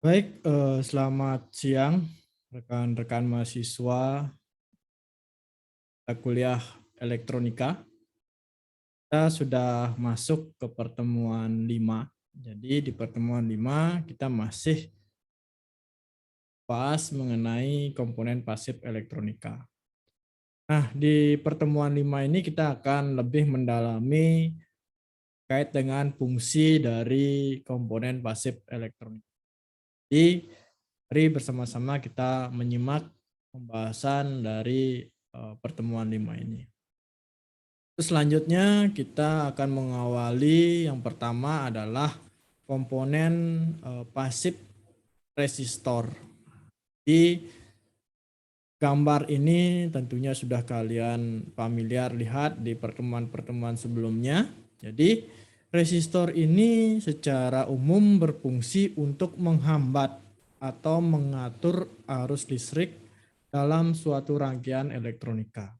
Baik, selamat siang rekan-rekan mahasiswa kuliah elektronika. Kita sudah masuk ke pertemuan 5. Jadi di pertemuan 5 kita masih bahas mengenai komponen pasif elektronika. Nah, di pertemuan 5 ini kita akan lebih mendalami terkait dengan fungsi dari komponen pasif elektronika. Jadi, mari bersama-sama kita menyimak pembahasan dari pertemuan 5 ini. Terus selanjutnya kita akan mengawali yang pertama adalah komponen pasif resistor. Di gambar ini tentunya sudah kalian familiar lihat di pertemuan-pertemuan sebelumnya. Jadi resistor ini secara umum berfungsi untuk menghambat atau mengatur arus listrik dalam suatu rangkaian elektronika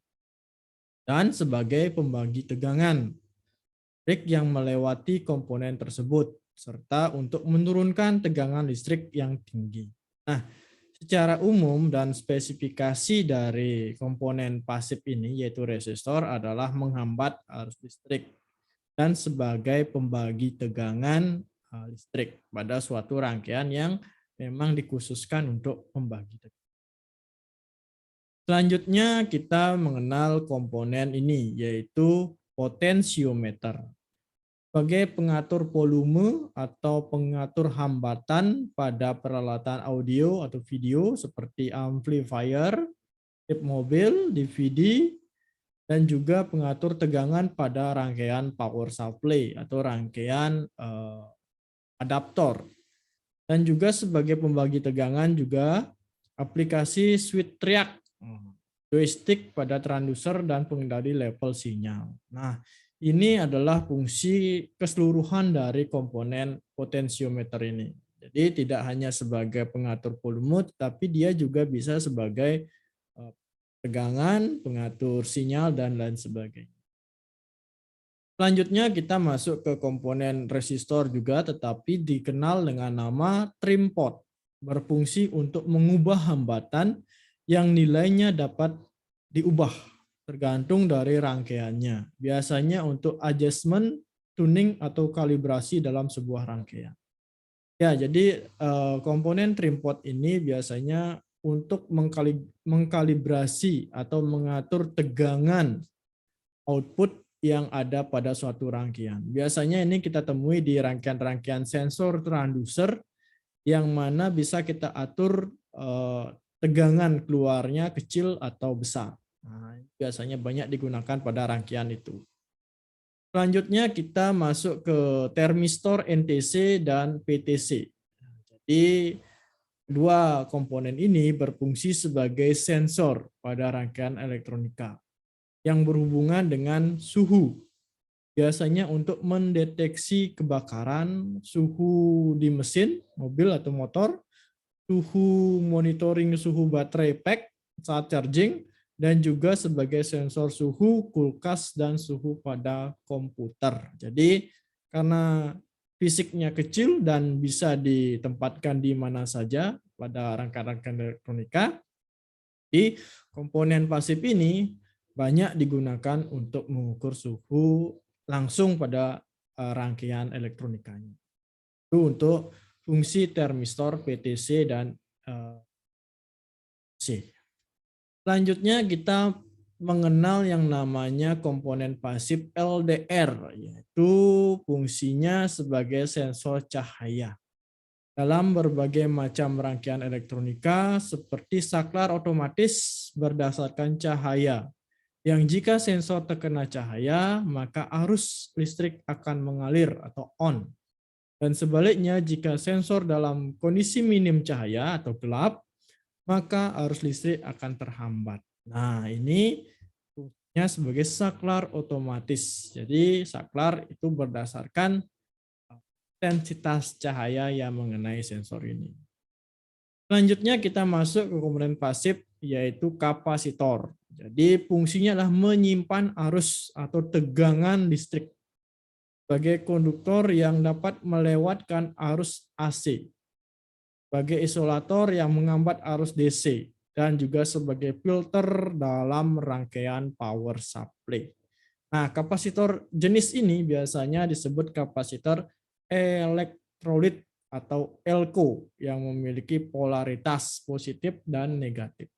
dan sebagai pembagi tegangan listrik yang melewati komponen tersebut serta untuk menurunkan tegangan listrik yang tinggi. Nah, secara umum dan spesifikasi dari komponen pasif ini yaitu resistor adalah menghambat arus listrik dan sebagai pembagi tegangan listrik pada suatu rangkaian yang memang dikhususkan untuk membagi tegangan. Selanjutnya kita mengenal komponen ini yaitu potensiometer sebagai pengatur volume atau pengatur hambatan pada peralatan audio atau video seperti amplifier, tip mobil, DVD, dan juga pengatur tegangan pada rangkaian power supply atau rangkaian adaptor. Dan juga sebagai pembagi tegangan juga aplikasi switch triac, joystick pada transducer dan pengendali level sinyal. Nah, ini adalah fungsi keseluruhan dari komponen potensiometer ini. Jadi tidak hanya sebagai pengatur volume, tapi dia juga bisa sebagai tegangan, pengatur sinyal, dan lain sebagainya. Selanjutnya kita masuk ke komponen resistor juga, tetapi dikenal dengan nama trim pot. Berfungsi untuk mengubah hambatan yang nilainya dapat diubah tergantung dari rangkaiannya. Biasanya untuk adjustment, tuning, atau kalibrasi dalam sebuah rangkaian. Ya, jadi komponen trim pot ini biasanya untuk mengkalibrasi atau mengatur tegangan output yang ada pada suatu rangkaian. Biasanya ini kita temui di rangkaian-rangkaian sensor transducer yang mana bisa kita atur tegangan keluarnya kecil atau besar. Nah, biasanya banyak digunakan pada rangkaian itu. Selanjutnya kita masuk ke termistor NTC dan PTC. Jadi dua komponen ini berfungsi sebagai sensor pada rangkaian elektronika yang berhubungan dengan suhu. Biasanya untuk mendeteksi kebakaran, suhu di mesin, mobil atau motor, suhu monitoring suhu baterai pack saat charging, dan juga sebagai sensor suhu kulkas dan suhu pada komputer. Jadi karena fisiknya kecil dan bisa ditempatkan di mana saja pada rangkaian-rangkaian elektronika, di komponen pasif ini banyak digunakan untuk mengukur suhu langsung pada rangkaian elektronikanya. Itu untuk fungsi termistor PTC dan C. Selanjutnya kita mengenal yang namanya komponen pasif LDR, yaitu fungsinya sebagai sensor cahaya dalam berbagai macam rangkaian elektronika seperti saklar otomatis berdasarkan cahaya, yang jika sensor terkena cahaya maka arus listrik akan mengalir atau on. Dan sebaliknya jika sensor dalam kondisi minim cahaya atau gelap maka arus listrik akan terhambat. Nah, ini fungsinya sebagai saklar otomatis. Jadi saklar itu berdasarkan intensitas cahaya yang mengenai sensor ini. Selanjutnya kita masuk ke komponen pasif yaitu kapasitor. Jadi fungsinya adalah menyimpan arus atau tegangan listrik sebagai konduktor yang dapat melewatkan arus AC. sebagai isolator yang menghambat arus DC dan juga sebagai filter dalam rangkaian power supply. Nah, kapasitor jenis ini biasanya disebut kapasitor elektrolit atau ELCO yang memiliki polaritas positif dan negatif.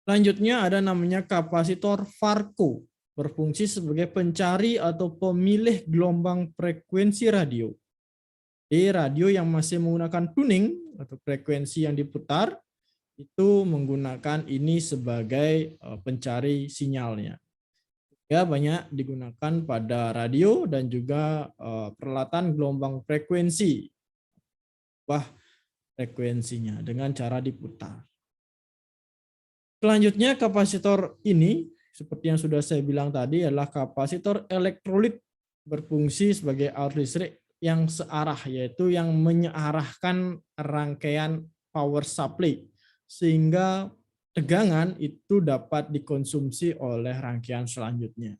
Selanjutnya ada namanya kapasitor Farco, berfungsi sebagai pencari atau pemilih gelombang frekuensi radio. Di radio yang masih menggunakan tuning atau frekuensi yang diputar, itu menggunakan ini sebagai pencari sinyalnya. Ya, banyak digunakan pada radio dan juga peralatan gelombang frekuensi. Frekuensinya dengan cara diputar. Selanjutnya kapasitor ini seperti yang sudah saya bilang tadi adalah kapasitor elektrolit, berfungsi sebagai arus listrik yang searah, yaitu yang menyearahkan rangkaian power supply sehingga tegangan itu dapat dikonsumsi oleh rangkaian selanjutnya.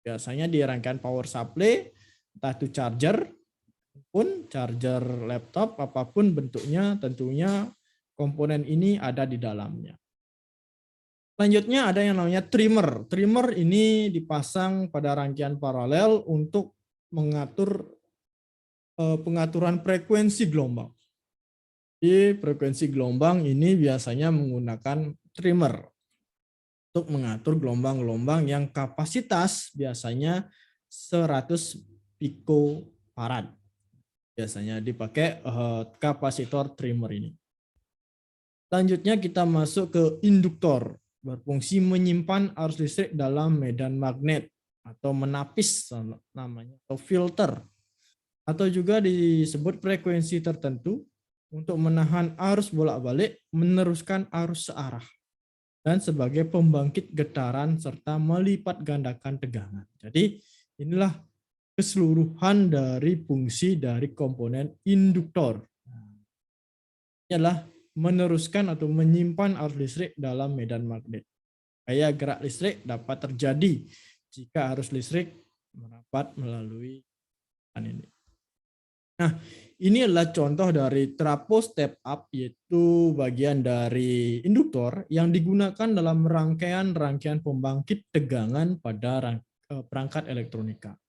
Biasanya di rangkaian power supply, entah itu charger pun charger laptop apapun bentuknya, tentunya komponen ini ada di dalamnya. Selanjutnya ada yang namanya trimmer. Trimmer ini dipasang pada rangkaian paralel untuk mengatur pengaturan frekuensi gelombang. Di frekuensi gelombang ini biasanya menggunakan trimmer untuk mengatur gelombang-gelombang yang kapasitas biasanya 100 picofarad. Biasanya dipakai kapasitor trimmer ini. Selanjutnya kita masuk ke induktor, berfungsi menyimpan arus listrik dalam medan magnet atau menapis namanya, atau filter, atau juga disebut frekuensi tertentu untuk menahan arus bolak-balik, meneruskan arus searah, dan sebagai pembangkit getaran serta melipat gandakan tegangan. Jadi inilah keseluruhan dari fungsi dari komponen induktor. Ini adalah meneruskan atau menyimpan arus listrik dalam medan magnet. Gaya gerak listrik dapat terjadi jika arus listrik merapat melalui ini. Nah, ini adalah contoh dari trafo step up, yaitu bagian dari induktor yang digunakan dalam rangkaian pembangkit tegangan pada perangkat elektronika.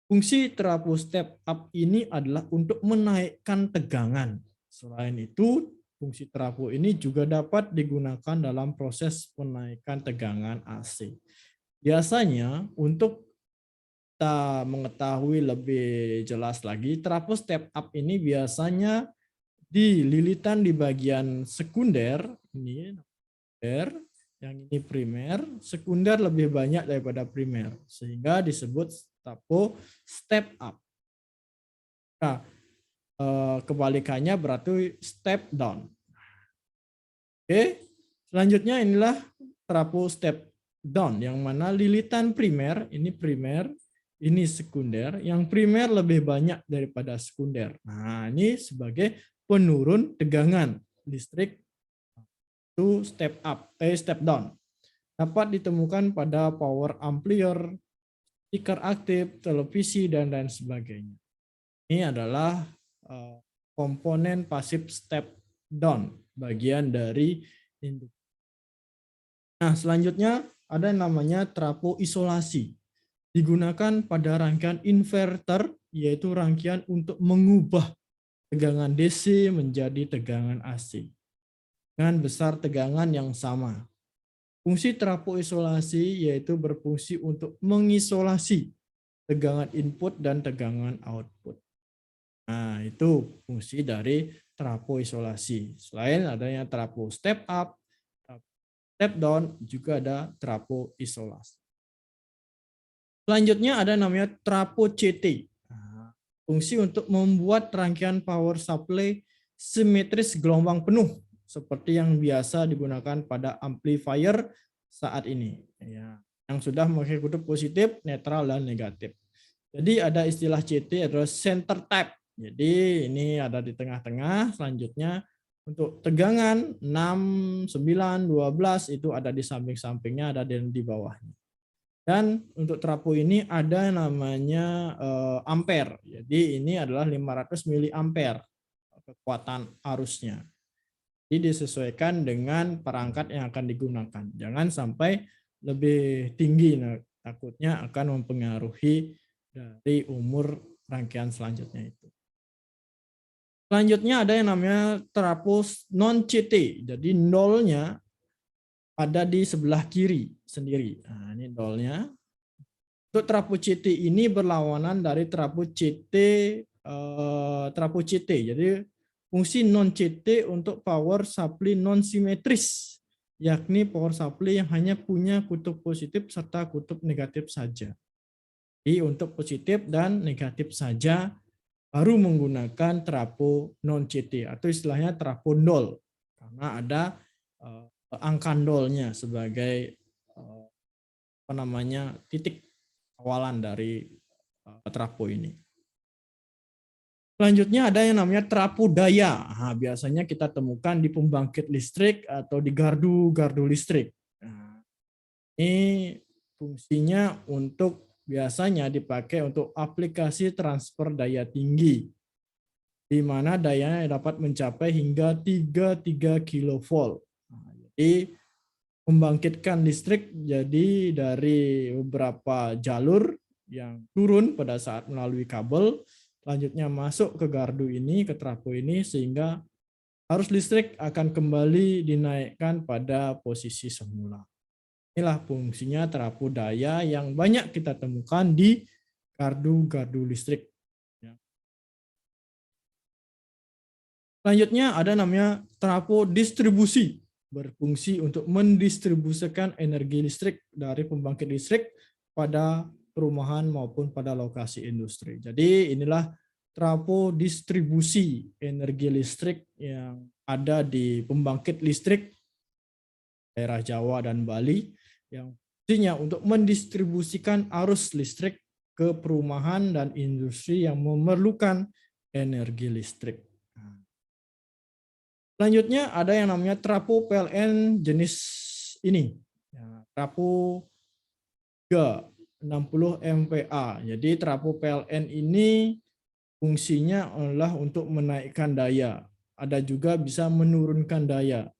Fungsi trafo step up ini adalah untuk menaikkan tegangan. Selain itu, fungsi trafo ini juga dapat digunakan dalam proses penaikan tegangan AC. Biasanya untuk kita mengetahui lebih jelas lagi, trafo step up ini biasanya dililitan di bagian sekunder, ini yang ini primer, sekunder lebih banyak daripada primer, sehingga disebut trafo step up. Nah, kebalikannya berarti step down. Oke, selanjutnya inilah trafo step down, yang mana lilitan primer, ini sekunder, yang primer lebih banyak daripada sekunder. Nah, ini sebagai penurun tegangan listrik to step down. Dapat ditemukan pada power amplifier, speaker aktif, televisi, dan lain sebagainya. Ini adalah komponen pasif step down, bagian dari induktor. Nah, selanjutnya ada yang namanya trafo isolasi. Digunakan pada rangkaian inverter, yaitu rangkaian untuk mengubah tegangan DC menjadi tegangan AC dengan besar tegangan yang sama. Fungsi trafo isolasi yaitu berfungsi untuk mengisolasi tegangan input dan tegangan output. Nah, itu fungsi dari trafo isolasi. Selain adanya trafo step up, step down, juga ada trafo isolasi. Selanjutnya ada namanya trafo CT. Nah, fungsi untuk membuat rangkaian power supply simetris gelombang penuh seperti yang biasa digunakan pada amplifier saat ini, ya, yang sudah memakai kutub positif, netral, dan negatif. Jadi ada istilah CT adalah center type. Jadi ini ada di tengah-tengah. Selanjutnya untuk tegangan 6, 9, 12 itu ada di samping-sampingnya, ada di bawahnya. Dan untuk trafo ini ada namanya ampere. Jadi ini adalah 500 miliampere. kekuatan arusnya. Jadi disesuaikan dengan perangkat yang akan digunakan. Jangan sampai lebih tinggi, nah, takutnya akan mempengaruhi dari umur rangkaian selanjutnya itu. Selanjutnya ada yang namanya trafos non CT. Jadi nolnya ada di sebelah kiri sendiri. Nah, ini nolnya. Untuk trafo CT ini berlawanan dari trafo CT Jadi fungsi non CT untuk power supply non simetris, yakni power supply yang hanya punya kutub positif serta kutub negatif saja. Jadi untuk positif dan negatif saja baru menggunakan trafo non CT atau istilahnya trafo nol, karena ada angka nolnya sebagai titik awalan dari trafo ini. Selanjutnya ada yang namanya trafo daya. Nah, biasanya kita temukan di pembangkit listrik atau di gardu listrik. Nah, ini fungsinya biasanya dipakai untuk aplikasi transfer daya tinggi, di mana dayanya dapat mencapai hingga 33 kV. Nah, jadi membangkitkan listrik jadi dari beberapa jalur yang turun pada saat melalui kabel, selanjutnya masuk ke gardu ini, ke trafo ini, sehingga arus listrik akan kembali dinaikkan pada posisi semula. Inilah fungsinya trafo daya yang banyak kita temukan di gardu listrik. Selanjutnya ada namanya trafo distribusi, berfungsi untuk mendistribusikan energi listrik dari pembangkit listrik pada perumahan maupun pada lokasi industri. Jadi inilah trafo distribusi energi listrik yang ada di pembangkit listrik daerah Jawa dan Bali, yang fungsinya untuk mendistribusikan arus listrik ke perumahan dan industri yang memerlukan energi listrik. Selanjutnya ada yang namanya trafo PLN jenis ini, trafo 60 MVA. Jadi trafo PLN ini fungsinya adalah untuk menaikkan daya. Ada juga bisa menurunkan daya.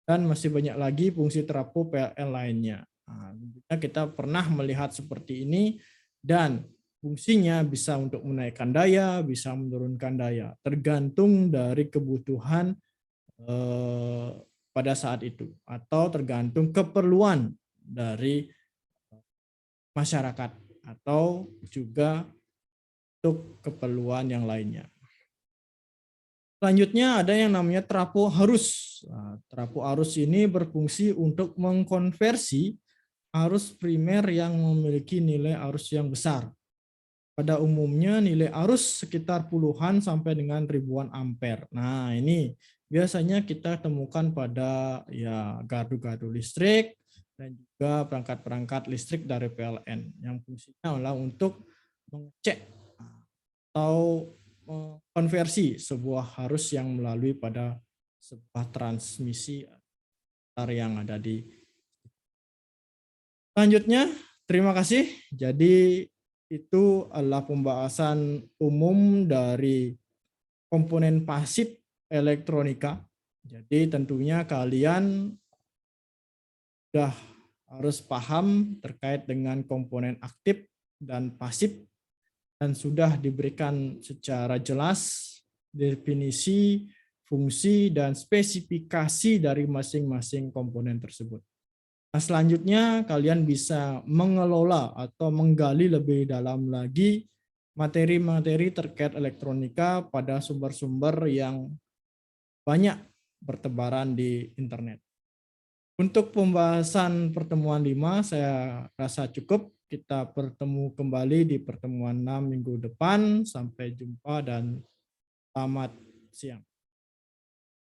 Dan masih banyak lagi fungsi trafo PLN lainnya. Nah, kita pernah melihat seperti ini, dan fungsinya bisa untuk menaikkan daya, bisa menurunkan daya, tergantung dari kebutuhan pada saat itu, atau tergantung keperluan dari masyarakat, atau juga untuk keperluan yang lainnya. Selanjutnya ada yang namanya trafo arus. Nah, trafo arus ini berfungsi untuk mengkonversi arus primer yang memiliki nilai arus yang besar. Pada umumnya nilai arus sekitar puluhan sampai dengan ribuan ampere. Nah, ini biasanya kita temukan pada gardu-gardu listrik dan juga perangkat-perangkat listrik dari PLN yang fungsinya adalah untuk mengecek atau konversi sebuah arus yang melalui pada sebuah transmisi yang ada di. Selanjutnya, terima kasih. Jadi itu adalah pembahasan umum dari komponen pasif elektronika. Jadi tentunya kalian sudah harus paham terkait dengan komponen aktif dan pasif, dan sudah diberikan secara jelas definisi, fungsi, dan spesifikasi dari masing-masing komponen tersebut. Nah, selanjutnya kalian bisa mengelola atau menggali lebih dalam lagi materi-materi terkait elektronika pada sumber-sumber yang banyak bertebaran di internet. Untuk pembahasan pertemuan 5 saya rasa cukup. Kita bertemu kembali di pertemuan 6 minggu depan. Sampai jumpa dan selamat siang.